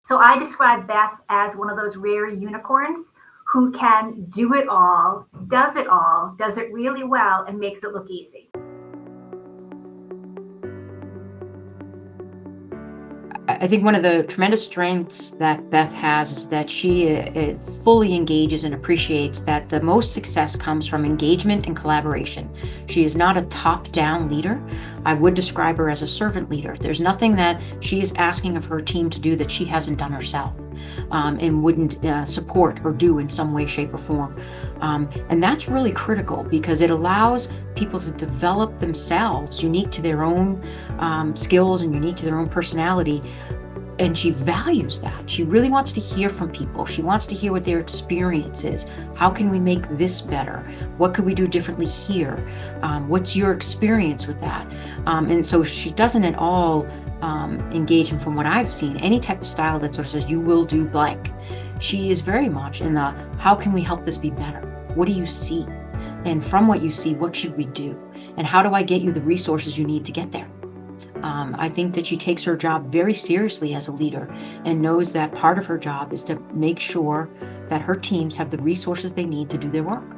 So I describe Beth as one of those rare unicorns who can do it all, does it really well, and makes it look easy. I think one of the tremendous strengths that Beth has is that she fully engages and appreciates that the most success comes from engagement and collaboration. She is not a top-down leader. I would describe her as a servant leader. There's nothing that she is asking of her team to do that she hasn't done herself, and wouldn't support or do in some way, shape, or form. And that's really critical because it allows people to develop themselves unique to their own skills and unique to their own personality. And she values that. She really wants to hear from people. She wants to hear what their experience is. How can we make this better? What could we do differently here? What's your experience with that? And so she doesn't at all engage in, from what I've seen, any type of style that sort of says, you will do blank. She is very much in the, how can we help this be better? What do you see? And from what you see, what should we do? And how do I get you the resources you need to get there? I think that she takes her job very seriously as a leader and knows that part of her job is to make sure that her teams have the resources they need to do their work.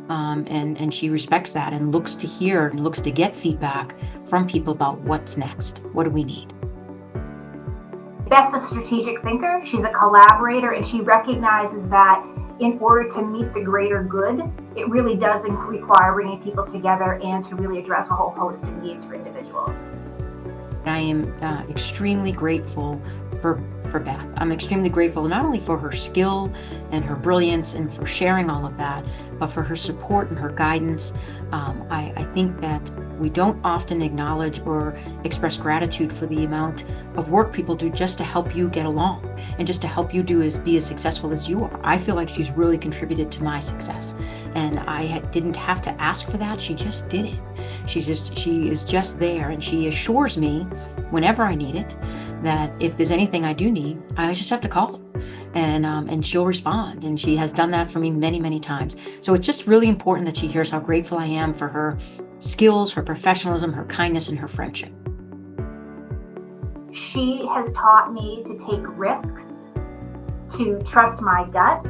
And she respects that and looks to hear and looks to get feedback from people about what's next. What do we need? Beth's a strategic thinker. She's a collaborator, and she recognizes that in order to meet the greater good, it really does require bringing people together and to really address a whole host of needs for individuals. I am extremely grateful for Beth. I'm extremely grateful not only for her skill and her brilliance and for sharing all of that, but for her support and her guidance. I think that we don't often acknowledge or express gratitude for the amount of work people do just to help you get along and just to help you be as successful as you are. I feel like she's really contributed to my success, and I didn't have to ask for that. She just did it. She is just there, and she assures me whenever I need it that if there's anything I do need, I just have to call her, and she'll respond. And she has done that for me many, many times. So it's just really important that she hears how grateful I am for her skills, her professionalism, her kindness, and her friendship. She has taught me to take risks, to trust my gut,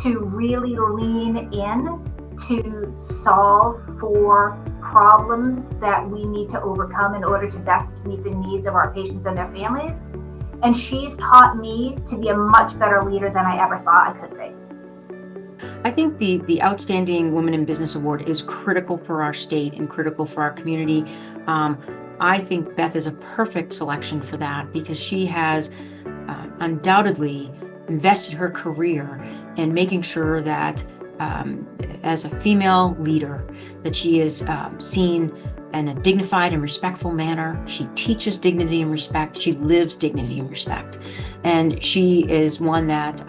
to really lean in to solve for problems that we need to overcome in order to best meet the needs of our patients and their families. And she's taught me to be a much better leader than I ever thought I could be. I think the Outstanding Women in Business Award is critical for our state and critical for our community. I think Beth is a perfect selection for that because she has undoubtedly invested her career in making sure that as a female leader, that she is seen in a dignified and respectful manner. She teaches dignity and respect. She lives dignity and respect. And she is one that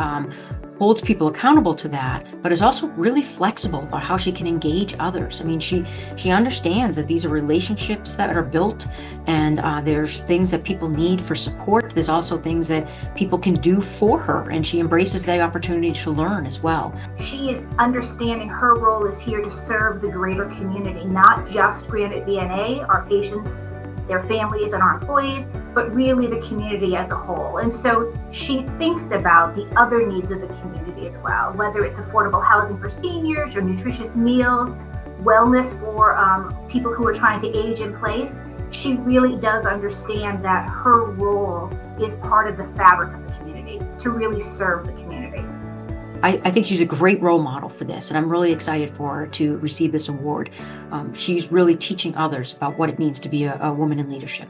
holds people accountable to that, but is also really flexible about how she can engage others. I mean, she understands that these are relationships that are built, and there's things that people need for support. There's also things that people can do for her, and she embraces the opportunity to learn as well. She is understanding her role is here to serve the greater community, not just Granite VNA, our patients, their families, and our employees, but really the community as a whole. And so she thinks about the other needs of the community as well, whether it's affordable housing for seniors or nutritious meals, wellness for people who are trying to age in place. She really does understand that her role is part of the fabric of the community to really serve the community. I think she's a great role model for this, and I'm really excited for her to receive this award. She's really teaching others about what it means to be a woman in leadership.